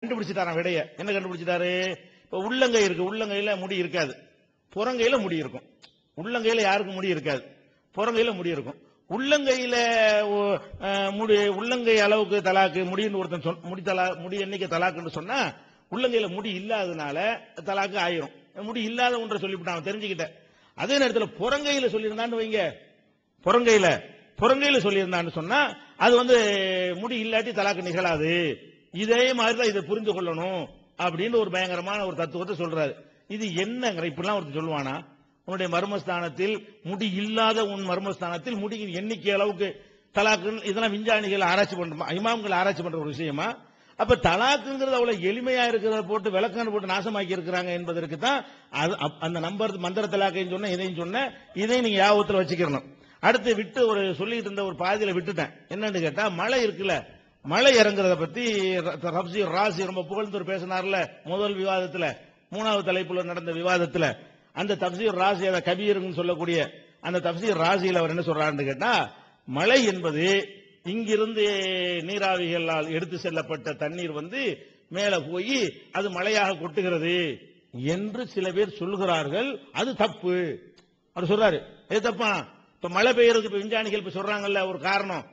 கண்டுபிடிச்சிட்டாராம் விடைய. என்ன கண்டுபிடிச்சிட்டாரு? இப்ப உள்ளங்கை இருக்கு, உள்ளங்கையில முடி இருக்காது, புறங்கையில முடி இருக்கும். உள்ளங்கையில யாருக்கும் முடி இருக்காது, புறங்கையில முடி இருக்கும். உள்ளங்கையில முடி, உள்ளங்கை அளவுக்கு தலாக்கு முடின்னு ஒருத்தன் முடி எண்ணிக்கை தலாக்குன்னு சொன்னா, உள்ளங்கையில முடி இல்லாதனால தலாக்கு ஆயிரும். முடி இல்லாத ஒன்றை சொல்லிவிட்டான், தெரிஞ்சுக்கிட்டேன். அதே நேரத்தில் புறங்கையில சொல்லியிருந்தான்னு வைங்க, புறங்கையில சொல்லியிருந்தான்னு சொன்னா அது முடி இல்லாட்டி தலாக்கு நிகழாது. இதே மாதிரிதான் இதை புரிந்து கொள்ளணும் அப்படின்னு ஒரு பயங்கரமான ஒரு தத்துவத்தை சொல்றாரு. இது என்னங்கிற இப்படிலாம் ஒருத்தர் சொல்லுவானா? உன்னுடைய மர்மஸ்தானத்தில் முடி இல்லாத உன் மர்மஸ்தானத்தில் முடியின் எண்ணிக்கை அளவுக்கு தலாக்கு, இதெல்லாம் விஞ்ஞானிகள் ஆராய்ச்சி பண்ற, இமாம்கள் ஆராய்ச்சி பண்ற ஒரு விஷயமா? அப்ப தலாக்குங்கிறது அவ்வளவு எளிமையா இருக்கிறத போட்டு விளக்கம் போட்டு நாசமாக்கி இருக்கிறாங்க என்பதற்கு தான் அந்த நம்பர் மந்திர தலாக்கையும் சொன்ன, இதையும் சொன்ன, இதையும் நீங்க யாபத்துல வச்சுக்கணும். அடுத்து விட்டு ஒரு சொல்லிட்டு இருந்த ஒரு பாதியில விட்டுட்டேன். என்னன்னு கேட்டா, மழை இருக்குல்ல, மழை இறங்குறத பத்தி தப்சீர் ராசி ரொம்ப புகழ்ந்து பேசினார்ல முதல் விவாதத்துல, மூணாவது தலைப்புல நடந்த விவாதத்துல. அந்த தப்சீர் ராசி, அதை கபீர்னு சொல்லக்கூடிய அந்த தப்சீர் ராசியில் அவர் என்ன சொல்றாருன்னு கேட்டா, மழை என்பது இங்கிருந்து நீராவிகளால் எடுத்து செல்லப்பட்ட தண்ணீர் மேல போய் அது மழையாக கொட்டுகிறது என்று சில பேர் சொல்கிறார்கள். அது தப்பு. அவர் சொல்றாரு, எது தப்பா? இப்ப மழை பெய்யறதுக்கு இப்ப விஞ்ஞானிகள் இப்ப சொல்றாங்கல்ல ஒரு காரணம்,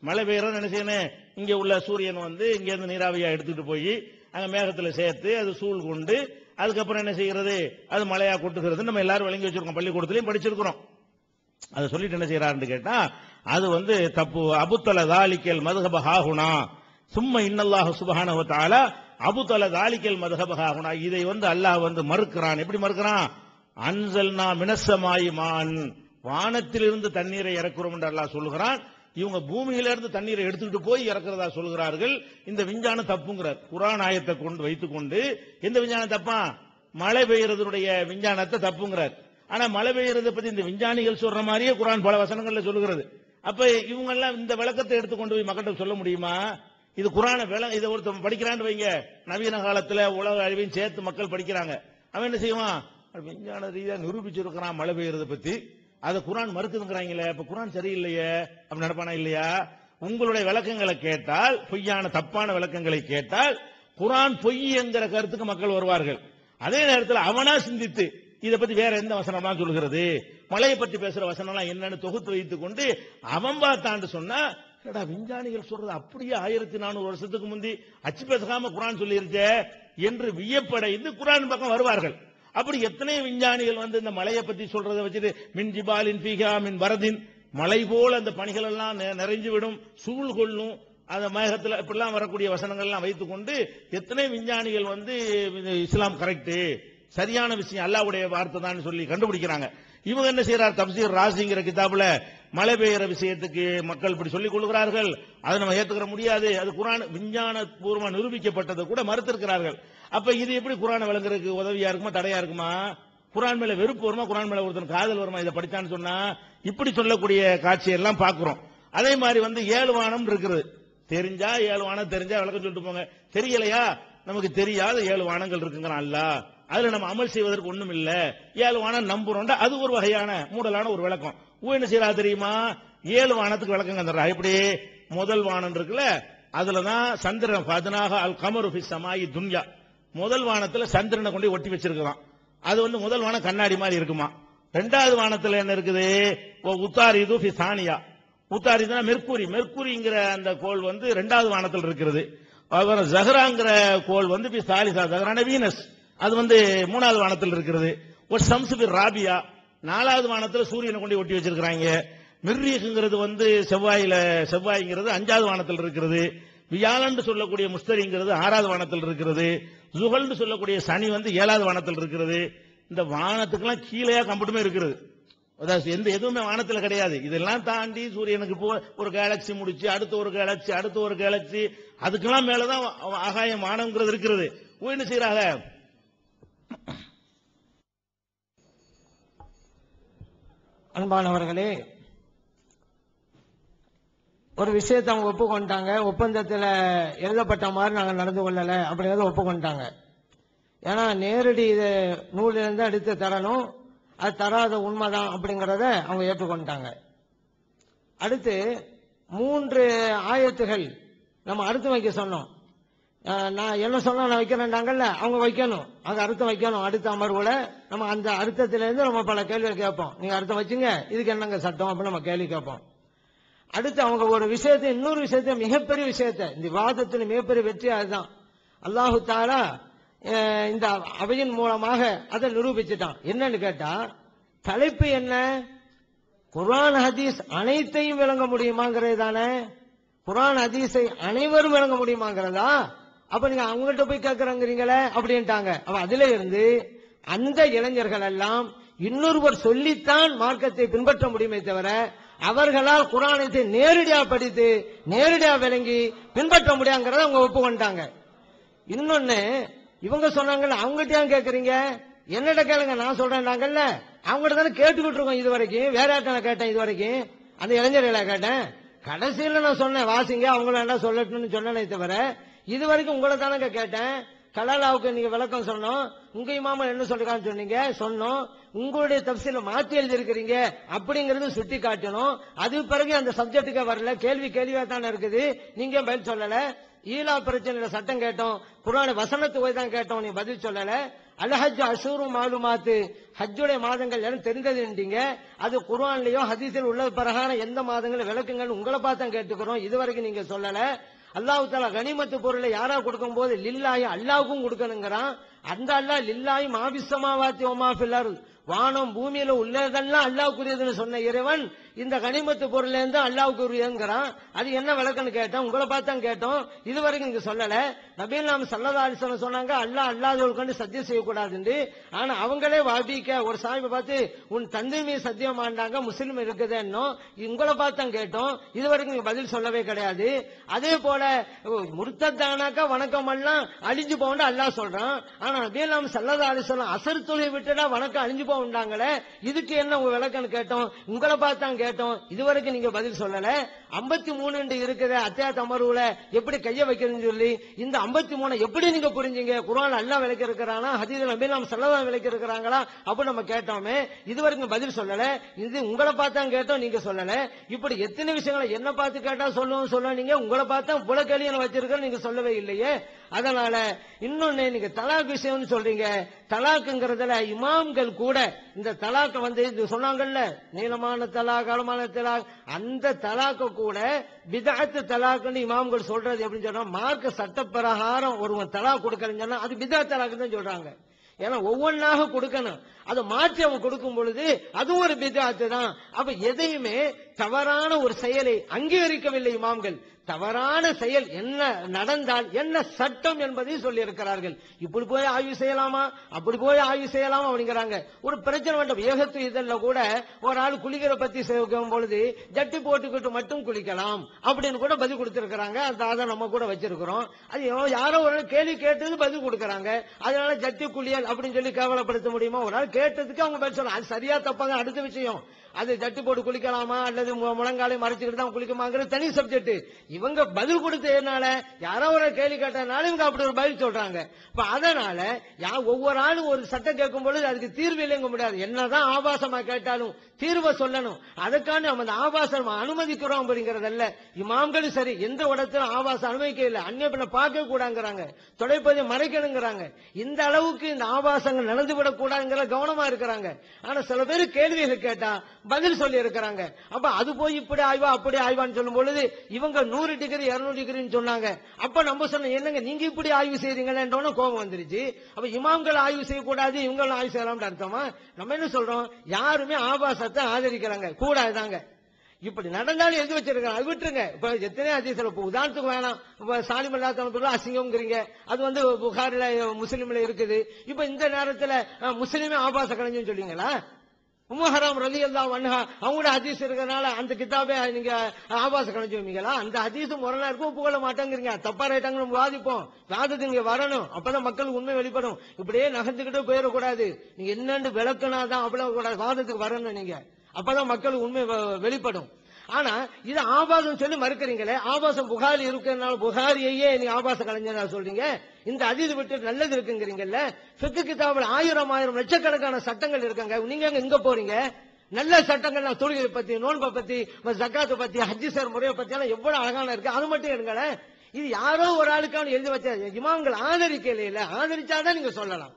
மழை பெய்யறது என்ன செய்யணும், இங்க உள்ள சூரியன் இங்க இருந்து நீராவியா எடுத்துட்டு போய் அங்க மேகத்துல சேர்த்து அது சூழ் கொண்டு அதுக்கப்புறம் என்ன செய்கிறது, அது மழையா கொட்டுகிறது. நம்ம எல்லாரும் விளங்கி வச்சிருக்கோம், பள்ளிக்கூடத்திலையும் படிச்சிருக்கிறோம். அதை சொல்லிட்டு என்ன செய்யறாருன்னு கேட்டா, அது தப்பு. அபுத்தல தாலிக்கல் மதுஹப ஹாகுனா சும்ம இன்னல்லாஹு சுப்ஹானஹு வ தஆலா அபுத்தல தாலிக்கல் மதுஹப ஹாகுனா. இதை அல்லாஹ் மறுக்கிறான். எப்படி மறுக்கிறான்? அன்சல்னா மினஸ்ஸமாயி மான், வானத்திலிருந்து தண்ணீரை இறக்குறோம் என்று அல்லாஹ் சொல்கிறான். இவங்க பூமியிலிருந்து தண்ணீரை எடுத்துக்கிட்டு போய் இறக்குறதா சொல்கிறார்கள். இந்த விஞ்ஞானம் தப்புங்கிறார். குர்ஆன் ஆயத்தை கொண்டு வைத்துக் கொண்டு எந்த விஞ்ஞானம் தப்பா? மழை பெய்யறதுடைய விஞ்ஞானத்தை தப்புங்கிறார். ஆனா மழை பெய்யறதை பத்தி இந்த விஞ்ஞானிகள் சொல்ற மாதிரியே குர்ஆன் பல வசனங்கள்ல சொல்லுகிறது. அப்ப இவங்க எல்லாம் இந்த விளக்கத்தை எடுத்துக்கொண்டு போய் மக்கள்கிட்ட சொல்ல முடியுமா? இது குர்ஆன இதை ஒருத்தர் படிக்கிறான்னு வைங்க, நவீன காலத்துல உலக அழிவையும் சேர்த்து மக்கள் படிக்கிறாங்க. அவன் என்ன செய்வான்? விஞ்ஞான ரீதியா நிரூபிச்சிருக்கிறான் மழை பெய்யறதை பத்தி, அதை குர்ஆன் மறுக்குதுங்கிறாங்களே, அப்ப குர்ஆன் சரியில்லையே அப்படி நடப்பானா இல்லையா? உங்களுடைய விளக்கங்களை கேட்டால், பொய்யான தப்பான விளக்கங்களை கேட்டால் குர்ஆன் பொய் என்கிற கருத்துக்கு மக்கள் வருவார்கள். அதே நேரத்தில் அவனா சிந்தித்து இதை பத்தி வேற எந்த வசனம்லாம் சொல்லுகிறது, மழையை பற்றி பேசுற வசனம்லாம் என்னன்னு தொகுத்து வைத்துக் கொண்டு அவன் பார்த்தான்னு சொன்னா, விஞ்ஞானிகள் சொல்றது அப்படியே 1400 வருஷத்துக்கு முந்தி அச்சு பேசாம குர்ஆன் சொல்லிருச்சே என்று வியப்படைந்து குர்ஆன் பக்கம் வருவார்கள். அப்படி எத்தனை விஞ்ஞானிகள் இந்த மலையை பத்தி சொல்றதை வச்சுட்டு மின் ஜிபாலின் ஃபீஹா மின் வரதின், மலை போல அந்த பணிகள் எல்லாம் நிறைஞ்சு விடும், சூழ் கொள்ளும், அந்த மேகத்தில் இப்படிலாம் வரக்கூடிய வசனங்கள் எல்லாம் வைத்துக் கொண்டு எத்தனை விஞ்ஞானிகள் இஸ்லாம் கரெக்ட், சரியான விஷயம், அல்லாஹ்வுடைய வார்த்தை தான் சொல்லி கண்டுபிடிக்கிறாங்க. இவங்க என்ன செய்யறார்? தப்சீர் ராசிங்கிற கிதாபுல மழை பெய்யற விஷயத்துக்கு மக்கள் இப்படி சொல்லிக் கொள்கிறார்கள், அதை நம்ம ஏத்துக்கிற முடியாது, அது குர்ஆன் விஞ்ஞான பூர்வமா நிரூபிக்கப்பட்டதை கூட மறுத்திருக்கிறார்கள். அப்ப இது எப்படி குர்ஆனை விளங்குறதுக்கு உதவியா இருக்குமா, தடையா இருக்குமா? குர்ஆன் மேல வெறுப்பு வருமா, குர்ஆன் மேல ஒருத்தன் காதல் வருமா இதை படித்தான்னு சொன்னா? இப்படி சொல்லக்கூடிய காட்சியெல்லாம் பார்க்கிறோம். அதே மாதிரி 7 வானம் இருக்கிறது, தெரிஞ்சா 7 வானம் தெரிஞ்சா விளக்கம் சொல்லிட்டு போங்க, தெரியலையா நமக்கு தெரியாத 7 வானங்கள் இருக்குங்கிறான் அல்லாஹ். அதுல நம்ம அமல் செய்வதற்கு ஒண்ணும் இல்ல, 7 வானம் நம்புறோம்டா, அது ஒரு வகையான மூடலான ஒரு விளக்கம். என்ன செய்யறா தெரியுமா? 7 வானத்துக்கு விளக்கம் தந்துடுறா. எப்படி? முதல் வானம் இருக்குல்ல, அதுலதான் சந்திரன் ஃபதனாக அல் கமரு ஃபி ஸமாஇ துன்யா, முதல் வானத்துல சந்திரனை கொண்டு ஒட்டி வச்சிருக்கான். அது முதல் வானம் கண்ணாடி மாதிரி இருக்குமா. இரண்டாவது வானத்துல என்ன இருக்குது? உத்தாரிது ஃபி சானியா, உத்தாரிதுனா மெர்க்குரி, மெர்க்குரிங்கிற அந்த கோள் இரண்டாவது வானத்தில் இருக்கிறது. அப்புறம் ஜஹராங்கிற கோள் ஃபி சாலிசா, ஜஹரான வீனஸ், அது மூணாவது வானத்தில் இருக்கிறது. ஒரு ஷம்ஸ் ஃபி ராபியா, நாலாவது வானத்துல சூரியனை கொண்டு ஒட்டி வச்சிருக்காங்க. மிர்ரீஹ்ங்கிறது செவ்வாய்ங்கிறது 5வது வானத்தில் இருக்கிறது. வியாழன் சொல்லக்கூடிய முஸ்தரிங்கிறது 6வது வானத்தில் இருக்கிறது. ஜுஹல் சொல்லக்கூடிய சனி 7வது வானத்தில் இருக்கிறது. இந்த வானத்துக்கெல்லாம் கீழே கம்ப்யூட்டருமே இருக்கிறது, எதுவுமே வானத்தில் கிடையாது. இதெல்லாம் தாண்டி சூரியனுக்கு ஒரு கேலக்சி முடிச்சு அடுத்த ஒரு கேலக்சி அடுத்த ஒரு கேலக்சி, அதுக்கெல்லாம் மேலதான் ஆகாயம் வானம்ங்கிறது இருக்கிறது. என்ன செய்யறாங்க? அன்பானவர்களே, ஒரு விஷயத்தை அவங்க ஒப்புக்கொண்டாங்க, ஒப்பந்தத்தில் எழுதப்பட்ட மாதிரி நாங்கள் நடந்து கொள்ளலை அப்படிங்கிறத ஒப்புக்கொண்டாங்க. ஏன்னா நேரடி இது நூலிலிருந்து எடுத்து தரணும், அது தராத உண்மைதான் அப்படிங்கிறத அவங்க ஏற்றுக்கொண்டாங்க. அடுத்து 3 ஆயத்துகள் நம்ம அடுத்து வைக்க சொன்னோம். நான் என்ன சொன்னா நான் வைக்கிறேன்டாங்கல்ல, அவங்க வைக்கணும், அங்க அர்த்தம் வைக்கணும். அடுத்த அமர்வுல நம்ம அந்த அர்த்தத்திலிருந்து நம்ம பல கேள்வியை கேட்போம். நீங்க அர்த்தம் வச்சுங்க, இதுக்கு என்னங்க சட்டம் அப்படின்னு நம்ம கேள்வி கேட்போம். அடுத்து அவங்க ஒரு விஷயத்தை, இன்னொரு விஷயத்தை, மிகப்பெரிய விஷயத்தை, இந்த விவாதத்தில் மிகப்பெரிய வெற்றி அதுதான். அல்லாஹு தஆலா இந்த அவையின் மூலமாக அதை நிரூபிச்சுட்டான். என்னன்னு கேட்டா, தலைப்பு என்ன? குர்ஆன் ஹதீஸ் அனைத்தையும் விளங்க முடியுமாங்கிறது தானே. குர்ஆன் ஹதீஸை அனைவரும் விளங்க முடியுமாங்கிறதா? அப்ப நீங்க அவங்ககிட்ட போய் கேட்கறீங்களே அப்படின்ட்டாங்க. அப்ப அதுல இருந்து அந்த இளைஞர்கள் எல்லாம் இன்னொருவர் சொல்லித்தான் மார்க்கத்தை பின்பற்ற முடியுமே தவிர அவர்களால் குர்ஆனை நேரடியாக படித்து நேரடியாக விளங்கி பின்பற்ற முடியாங்கிறத அவங்க ஒப்புக்கொண்டாங்க. இன்னொன்னு இவங்க சொன்னாங்கல்ல, அவங்ககிட்ட ஏன் கேட்கறீங்க? என்னிட கேளுங்க, நான் சொல்றேன்னாங்கல்ல, அவங்ககிட்ட தானே கேட்டுக்கிட்டு இருக்கோம் இது வரைக்கும். வேற யார்ட்ட நான் கேட்டேன்? இது வரைக்கும் அந்த இளைஞர்களை கேட்டேன். கடைசியில நான் சொன்னேன் வாசிங்க, அவங்கள என்ன சொல்லட்டும்னு சொன்னேனே தவிர இது வரைக்கும் உங்களை தானங்க கேட்டேன். கலாலாவுக்கு நீங்க விளக்கம் சொன்னோம், உங்க இமாம என்ன சொல்றான்னு சொன்னீங்க, சொன்னோம். உங்களுடைய தப்சீல மாற்றி எழுதி இருக்கிறீங்க அப்படிங்கறது சுட்டி காட்டணும். அது பிறகு அந்த சப்ஜெக்டுக்கு வரல, கேள்வியா தானே இருக்குது, நீங்க பதில் சொல்லல. ஈலா பிரச்சனையில சட்டம் கேட்டோம், குர்ஆன் வசனத்து போய் தான் கேட்டோம், நீ பதில் சொல்லல. அல்ஹஜ் அஷூரு மாலுமாத்து, ஹஜ்ஜுடைய மாதங்கள் எல்லாம் தெரிந்ததுன்றீங்க. அது குர்ஆன்லயோ ஹதீஸில் உள்ள பிரகாரம் எந்த மாதங்கள் விளக்குங்கள் உங்களை பார்த்து கேட்டுக்கிறோம், இதுவரைக்கும் நீங்க சொல்லல. அல்லாஹ் தஆலா கனிமத்து பொருளை யாரா கொடுக்கும் போது லில்லாஹி அல்லாஹ்வுக்கும் கொடுக்கணுங்கிறான். அந்த அல்லாஹ் லில்லாஹி மாபிஸ்ஸமாவாத்தி வமா ஃபில் அர்த், வானம் பூமியில உள்ளதெல்லாம் அல்லாஹ்வுக்குரியதுன்னு சொன்ன இறைவன் இந்த கனிமத்து பொருள்ல இருந்து அல்லாஹ்வுக்குரியங்கிறான். அது என்ன விளக்கன்னு கேட்டோம், உங்களை பார்த்தா கேட்டோம், இதுவரைக்கும் நீங்க சொல்லல. நபிகள் நாயகம் ஸல்லல்லாஹு அலைஹி வஸல்லம் சொன்னாங்க அல்லாஹ் அல்லாஹ்வுக்கு சத்தியம் செய்யக்கூடாதுன்னு. ஆனா அவங்களே வாபிக்க ஒரு சாஹிபை பார்த்து உன் தந்தை மீது சத்தியம் ஆண்டாங்க, முஸ்லிம் இருக்குதுன்னு உங்களை பார்த்தா கேட்டோம், இதுவரைக்கும் நீங்க பதில் சொல்லவே கிடையாது. அதே போல முர்த்தத்தானாக்கா வணக்கம் எல்லாம் அழிஞ்சு போன்னு அல்லாஹ் சொல்றான். ஆனா நபிகள் நாயகம் ஸல்லல்லாஹு அலைஹி வஸல்லம் அசர் தொழுகை விட்டுடா வணக்கம் அழிஞ்சு போண்டாங்களே, இதுக்கு என்ன உங்க விளக்கன்னு கேட்டோம், உங்களை பார்த்தா கேட்டோம், இதுவரைக்கும் நீங்க பதில் சொல்லல. 53 இருக்குது அத்தியாயத் அமர்வுல எப்படி கைய வைக்கிறதுன்னு சொல்லி, இந்த 53 எப்படி நீங்க புரிஞ்சீங்க? குர்ஆன் அல்லாஹ் விளக்கி இருக்கிறானா, ஹதீஸ்ல நபி நாம் ஸல்லல்லாஹு விளக்கி இருக்கிறாங்களா அப்ப நம்ம கேட்டோமே, இதுவரைக்கும் பதில் சொல்லல. இது உங்களை பார்த்தா கேட்டோம், நீங்க சொல்லல. இப்படி எத்தனை விஷயங்களை என்ன பார்த்து கேட்டா சொல்லுவோம் நீங்க, உங்களை பார்த்தா புல கேள்வி வச்சிருக்க நீங்க சொல்லவே இல்லையே. அதனால இன்னொன்னு நீங்க தலாக் விஷயம்னு சொல்றீங்க, தலாக்குங்கிறதுல இமாம்கள் கூட இந்த தலாக்க இது சொன்னாங்கல்ல, நீளமான தலாக் அகலமான தலாக், அந்த தலாக்க கூட பிதஅத் தலாக்னு இமாம்கள் சொல்றது எப்படின்னு சொன்னா, மார்க்க சட்ட பிரகாரம் ஒருவன் தலாக் கொடுக்கலன்னு சொன்னா அது பிதஅத் தலாக் தான் சொல்றாங்க. ஏன்னா ஒவ்வொன்னாக கொடுக்கணும், அதை மாற்றி அவன் கொடுக்கும் பொழுது அது ஒரு பிதஅத் தான். அப்ப எதையுமே தவறான ஒரு செயலை அங்கீகரிக்கவில்லை இமாம்கள். தவறான செயல் என்ன நடந்தால் என்ன சட்டம் என்பதை சொல்லி இருக்கிறார்கள். இப்படி போய் ஆய்வு செய்யலாமா, அப்படி போய் ஆய்வு செய்யலாமா அப்படிங்கிறாங்க. ஒரு பிரச்சனை வேண்டும், ஏகத்து இதெல்லாம் கூட ஒரு ஆள் குளிக்கிற பத்தி செய்யும் பொழுது ஜட்டி போட்டுக்கிட்டு மட்டும் குளிக்கலாம் அப்படின்னு கூட பதில் கொடுத்திருக்கிறாங்க. அதை நம்ம கூட வச்சிருக்கிறோம். அது யாரோ ஒரு கேள்வி கேட்டது பதில் கொடுக்கறாங்க. அதனால ஜட்டி குளியல் அப்படின்னு சொல்லி கேவலப்படுத்த முடியுமா? ஒரு ஆள் கேட்டதுக்கு அவங்க பதில் சொல்லலாம், அது சரியா தப்பாங்க அடுத்த விஷயம். அது ஜட்டி போட்டு குளிக்கலாமா அல்லது முழங்காலை மறைச்சுக்கிட்டு தான் குளிக்குமாங்கிறது தனி சப்ஜெக்ட். இவங்க பதில் கொடுத்ததுனால யாரோ ஒரு கேள்வி கேட்டதுனால இவங்க அப்படி ஒரு பதில் சொல்றாங்க. இப்ப அதனால ஒவ்வொரு ஆளும் ஒரு சட்டம் கேட்கும் பொழுது அதுக்கு தீர்வு இல்லைங்க முடியாது. என்னதான் ஆபாசமா கேட்டாலும் தீர்வை சொல்லணும். அதுக்காண்டி நம்ம அந்த ஆபாசம் அனுமதிக்கிறோம் அப்படிங்கறதல்ல. இமாம்களும் சரி எந்த இடத்துல ஆபாசம் அனுமதிக்க இல்லை, அந்நிய பெண்ணை பார்க்க கூடாங்கிறாங்க, தொலைப்பதை மறைக்கணுங்கிறாங்க. இந்த அளவுக்கு இந்த ஆபாசங்கள் நடந்துவிடக் கூடாதுங்கிற கவனமா இருக்கிறாங்க. ஆனா சில பேர் கேள்விகள் கேட்டா பதில் சொல்லி இருக்கிறாங்க. அப்ப அது போய் இப்படி ஆய்வா அப்படி ஆய்வான்னு சொல்லும் பொழுது இவங்க 100 டிகிரி 200 டிகிரின்னு சொன்னாங்க. அப்ப நம்ம சொன்ன என்னங்க நீங்க இப்படி ஆய்வு செய்றீங்களேன்னு கோபம் வந்துருச்சு. அப்ப இமாம்கள் ஆய்வு செய்யக்கூடாது இவங்களும் ஆய்வு செய்யலாம்னு அர்த்தமா? நம்ம என்ன சொல்றோம், யாருமே ஆபாசத்தை ஆதரிக்கிறாங்க கூடாதுதாங்க. இப்படி நடந்தாலும் எழுதி வச்சிருக்காங்க, அது விட்டுருங்க. இப்ப எத்தனை அதிசயம், இப்ப உதாரணத்துக்கு வேணாம், இப்ப சாலிம் அல்லாஹ் அசிங்கம்ங்கிறீங்க, அது புகாரில முஸ்லிம்ல இருக்குது. இப்ப இந்த நேரத்துல முஸ்லிமே ஆபாச கலைஞன்னு சொல்லுவீங்களா? உம்மு ஹராம் ரலியல்லாஹு அன்ஹா அவங்களோட ஹதீஸ் இருக்கறனால அந்த கிதாபே நீங்க ஆபாச கலைஞ்சுவீங்களா? அந்த ஹதீஸ் முரணா இருக்கும், புகழ மாட்டாங்கிறீங்க. தப்பா ரைட்டாங்கன்னு வாதிப்போம், வாதத்துக்கு நீங்க வரணும், அப்பதான் மக்களுக்கு உண்மை வெளிப்படும். இப்படியே நகர்ந்துகிட்டே போயிடக்கூடாது, நீங்க என்னன்னு விளக்குனாதான் அவ்வளவு கூடாது, வாதத்துக்கு வரணும் நீங்க, அப்பதான் மக்களுக்கு உண்மை வெளிப்படும். ஆனா இது ஆபாசம் சொல்லி மறுக்கிறீங்களே, ஆபாசம் புகாரி இருக்கிறதுனால புகாரியையே நீ ஆபாச கலைஞர் சொல்றீங்க. இந்த அதீது விட்டு நல்லது இருக்குங்கிறீங்கல்ல. ஃபிக்ஹ் கிதாபுல 1000 லட்சக்கணக்கான சட்டங்கள் இருக்காங்க, நீங்க எங்க போறீங்க? நல்ல சட்டங்கள் தொழுகை பத்தி, நோன்பை பத்தி, ஜக்காத்தை பத்தி, ஹஜ் செய்ற முறையை பத்தி எல்லாம் எவ்வளவு அழகான இருக்கு, அது மட்டும் எடுங்களேன். இது யாரோ ஒரு ஆளுக்கான எழுதி வச்ச இமாம்கள் ஆதரிக்கல, இல்ல ஆதரிச்சாதான் நீங்க சொல்லலாம்.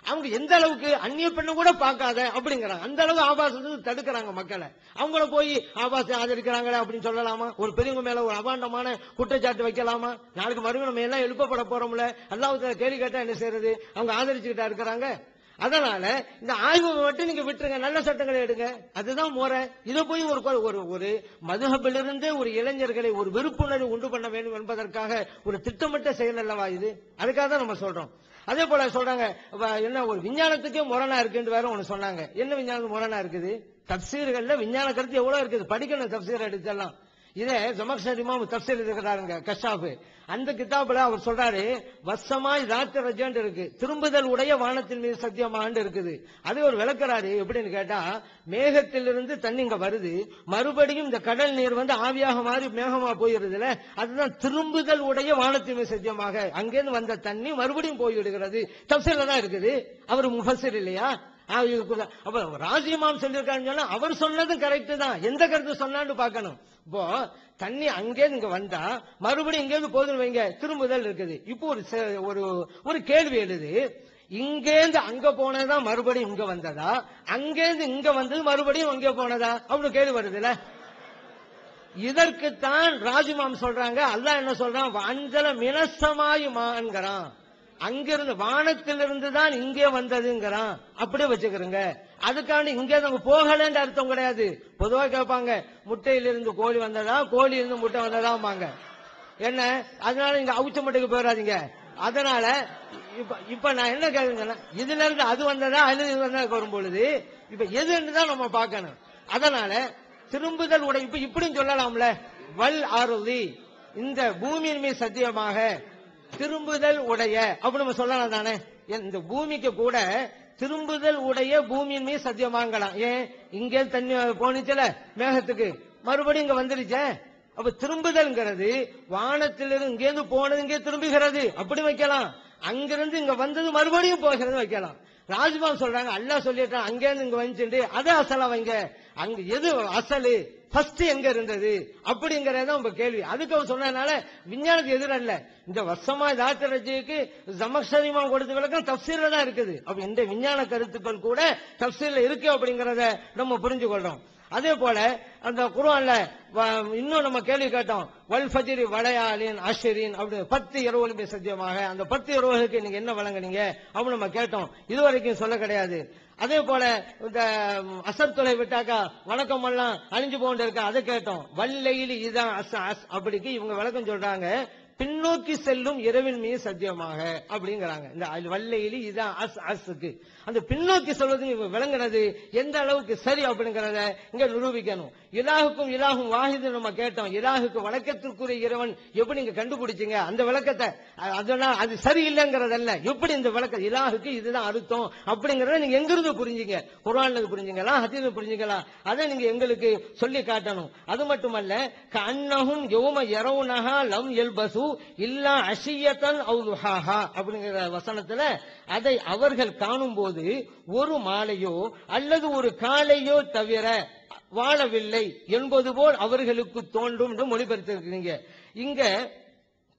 அவங்க எந்த அளவுக்கு அந்நிய பெண்ணு கூட பார்க்காத அப்படிங்கிறாங்க, அந்த அளவுக்கு ஆபாசத்துக்கு தடுக்கிறாங்க மக்களை. அவங்கள போய் ஆபாசம் ஆதரிக்கிறாங்களே அப்படின்னு சொல்லலாமா? ஒரு பெரியவங்க மேல ஒரு அபாண்டமான குற்றச்சாட்டு வைக்கலாமா? நாளைக்கு மறுபடியும் நம்ம எல்லாம் எழுப்பப்பட போறோம்ல, அல்லாஹ்வுக்கு கேள்வி கேட்டா என்ன செய்யறது? அவங்க ஆதரிச்சுக்கிட்டா இருக்கிறாங்க. அதனால இந்த ஆய்வு மட்டும் நீங்க விட்டுருங்க, நல்ல சட்டங்களை எடுங்க, அதுதான் முறை. இதை போய் ஒரு மதுஹபிலிருந்தே ஒரு இளைஞர்களை ஒரு விருப்புணர்வு உண்டு பண்ண வேண்டும் என்பதற்காக ஒரு திட்டமிட்ட செயல் அல்லவா இது? அதுக்காக தான் நம்ம சொல்றோம். அதே போல சொல்றாங்க, என்ன ஒரு விஞ்ஞானத்துக்கே முரணா இருக்குன்னு வேற ஒண்ணு சொன்னாங்க. என்ன விஞ்ஞானத்துக்கு முரணா இருக்குது? தப்சீர்கள்ல விஞ்ஞான கருத்து எவ்வளவு இருக்குது, படிக்கணும் தப்சீர் எடுத்தெல்லாம். இதே ஜமக்ஷரி இமாம் தப்சீர் இருக்கிறாருங்க கஷாப், அந்த கிதாபுல அவர் சொல்றாரு, வசமாய் ராத்திர ரஜான் இருக்கு, திரும்புதல் உடைய வானத்தின் மீது சத்தியமாண்டு இருக்குது. அது ஒரு விளக்குறாரு. எப்படின்னு கேட்டா, மேகத்திலிருந்து தண்ணி இங்க வருது, மறுபடியும் இந்த கடல் நீர் வந்து ஆவியாக மாறி மேகமா போயிருதுல, அதுதான் திரும்புதல் உடைய வானத்தின் மீது சத்தியமாக. அங்கிருந்து வந்த தண்ணி மறுபடியும் போய்விடுகிறது. தப்சீர்ல தான் இருக்குது. அவர் முஃபஸிர் இல்லையா? அப்ப ராஜிமாம் சொல்லியிருக்காருன்னு சொன்னா அவர் சொன்னது கரெக்ட் தான். எந்த கருத்து சொன்னான்னு பார்க்கணும். இப்போ தண்ணி அங்கே இங்க வந்தா மறுபடியும் இங்கேருந்து போதுன்னு வைங்க, திரும்புதல் இருக்குது. இப்போ ஒரு கேள்வி எழுது, இங்கேருந்து அங்க போனதா மறுபடியும் இங்க வந்ததா, அங்கேருந்து இங்க வந்தது மறுபடியும் அங்கே போனதா அப்படின்னு கேள்வி வருதுல்ல. இதற்குத்தான் ராஜிமாம் சொல்றாங்க, அல்லாஹ் என்ன சொல்றான், அஞ்சல மினசமாயி மான்கிறான், அங்கிருந்து வானத்திலிருந்து தான் இங்கே வந்ததுங்கிறான். அப்படியே வச்சுக்கிறங்க. அதுக்காண்டி இங்கே நாங்க போகலன்னு அர்த்தம் கிடையாது. பொதுவா கேட்பாங்க, முட்டையிலிருந்து கோழி வந்ததா, கோழியிலிருந்து முட்டை வந்ததாம்பாங்க. என்ன, அதனால நீங்க அவுச்ச முட்டைக்கு போயிடாதீங்க. அதனால இப்ப நான் என்ன கேட்குறேன்னா, இதுல இருந்து அது வந்ததா அல்லது இது வந்ததா வரும் பொழுது இப்ப எதுன்னு தான் நம்ம பார்க்கணும். அதனால திரும்புதல் உடைய இப்ப இப்படின்னு சொல்லலாம்ல, வல் அருளி, இந்த பூமியின் மீது சத்தியமாக திரும்புதல் உடைய அப்படி நம்ம சொல்லலாம் தானே. இந்த பூமிக்கு கூட திரும்புதல் உடைய பூமியின் மீது சத்தியமாங்கலாம். ஏன், இங்கே தண்ணி போனிச்சல மேகத்துக்கு, மறுபடியும் இங்க வந்துருச்சே. அப்ப திரும்புதல்ங்கிறது வானத்திலிருந்து இங்கேருந்து போனது இங்கே திரும்புகிறது அப்படி வைக்கலாம், அங்கிருந்து இங்க வந்தது மறுபடியும் போகிறது வைக்கலாம். ராஜ்பான் சொல்றாங்க, அல்லாஹ் சொல்லிட்டான் அங்கேருந்து இங்க வந்துட்டு அதை அசலா வைங்க. அங்க எது அசலு, ஃபர்ஸ்ட் எங்க இருந்தது அப்படிங்கறத உங்க கேள்வி. அதுக்கு அவர் சொன்னதுனால விஞ்ஞானத்துக்கு எதிரல்ல. இந்த வருஷமா தாத்தரஜிக்கு ஜமக்ஷரிமா கொடுத்த விளக்கம் தப்சீர்ல தான் இருக்குது. அப்ப இந்த விஞ்ஞான கருத்துக்கள் கூட தப்சீர்ல இருக்கு அப்படிங்கறத நம்ம புரிஞ்சு கொள்றோம். அதே போல அந்த குர்ஆன்ல இன்னும் நம்ம கேள்வி கேட்டோம், வல் ஃபஜ்ரி வலையாலின் அஷ்ரின் அப்படி 10 இரவுகளுமே சத்தியமாக, அந்த 10 இரவுகளுக்கு நீங்க என்ன வழங்குனீங்க அப்படின்னு நம்ம கேட்டோம். இதுவரைக்கும் சொல்ல கிடையாது. அதே போல இந்த அசர் தொலை விட்டாக்கா வணக்கம் எல்லாம் அழிஞ்சு போண்டு இருக்க, அதை கேட்டோம். வல்லையில் இதான் அஸ் அப்படிக்கு இவங்க விளக்கம் சொல்றாங்க, பின்னோக்கி செல்லும் இரவின் மீது சத்தியமாக அப்படிங்கிறாங்க. இந்த வல்லையிலி இதான் அஸ்க்கு அந்த பின்னோக்கி சொல்வது விளங்குறது எந்த அளவுக்கு சரி அப்படிங்கறத இங்க நிரூபிக்கணும். இலாஹுக்கும் இலாஹும் வாஹிது நம்ம கேட்டோம். இலாஹுக்கு வழக்கத்திற்குரிய இறைவன் எப்படி நீங்க கண்டுபிடிச்சீங்க அந்த விளக்கத்தை, அதெல்லாம் அது சரியில்லைங்கிறதல்ல, எப்படி இந்த விளக்கம் இலாஹுக்கு இதுதான் அர்த்தம் அப்படிங்கறத நீங்க எங்கிருந்து புரிஞ்சீங்க, குர்ஆன்ல புரிஞ்சீங்களா, ஹதீஸ்ல புரிஞ்சீங்களா, அதை நீங்க எங்களுக்கு சொல்லி காட்டணும். அது மட்டுமல்ல, கன்னஹும் யௌம யரவுனஹா லம் யல்பசு இல்லா அஷியத்தன் அவு துஹாஹா அப்படிங்கிற வசனத்துல அதை அவர்கள் காணும் போது ஒரு மாலையோ அல்லது ஒரு காலையோ தவிர வாழவில்லை என்பது போல் அவர்களுக்கு தோன்றும் என்று மொழிபெயர்த்திருக்கிறீங்க. இங்க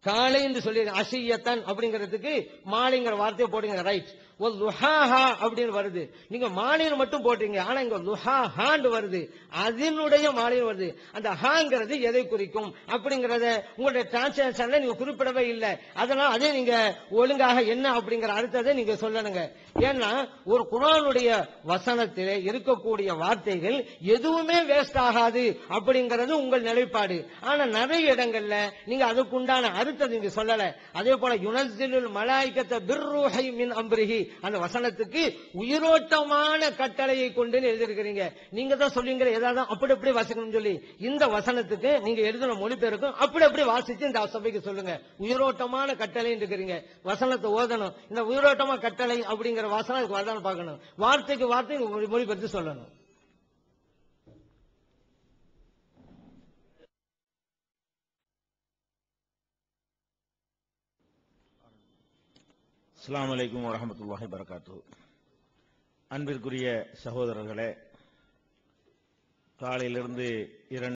காலை என்று சொல்லி அஷியத்தன் அப்படிங்கிறதுக்கு மாலைங்கிற வார்த்தையை போடுங்க, ரைட். லுஹாஹா அப்படின்னு வருது, நீங்க மாலைன்னு மட்டும் போட்டீங்க. ஆனா இங்க லுஹாஹான்னு வருது, அதனுடைய மாலைன்னு வருது. அந்த ஹாங்கிறது எதை குறிக்கும் அப்படிங்கறத உங்களுடைய டிரான்ஸ்லேஷன்ல நீங்க குறிப்பிடவே இல்லை. அதனால அதே நீங்க ஒழுங்காக என்ன அப்படிங்கிற அர்த்தத்தை நீங்க சொல்லணுங்க. ஏன்னா ஒரு குர்ஆனுடைய வசனத்திலே இருக்கக்கூடிய வார்த்தைகள் எதுவுமே வேஸ்ட் ஆகாது அப்படிங்கிறது உங்கள் நிலைப்பாடு. ஆனா நிறைய இடங்கள்ல நீங்க அதுக்குண்டான அர்த்தத்தை நீங்க சொல்லல. அதே போல யுனஸ்ஸிலுல் மலாயிகத்த பிர்ரூஹி மின் அம்ரிஹி அந்த வசனத்துக்கு உயிரோட்டமான கட்டளையை கொண்டு எழுதியிருக்கிறீங்க. நீங்க தான் சொல்லுங்க ஏதாவது அப்படி அப்படி வாசிக்கணும்னு சொல்லி, இந்த வசனத்துக்கு நீங்க எழுதின மொழிபெயர்க்கும் அப்படி அப்படி வாசிச்சு இந்த சபைக்கு சொல்லுங்க. உயிரோட்டமான கட்டளை இருக்கிறீங்க, வசனத்தை ஓதணும். இந்த உயிரோட்டமா கட்டளை அப்படிங்கிற வசனம் அதுக்கு வரதான் பார்க்கணும். வார்த்தைக்கு வார்த்தை மொழிபெயர்த்து சொல்லணும். அஸ்ஸலாமு அலைக்கும் வரஹ்மத்துல்லாஹி வபரகாத்துஹு. அன்பிற்குரிய சகோதரர்களே, காலையிலிருந்து 2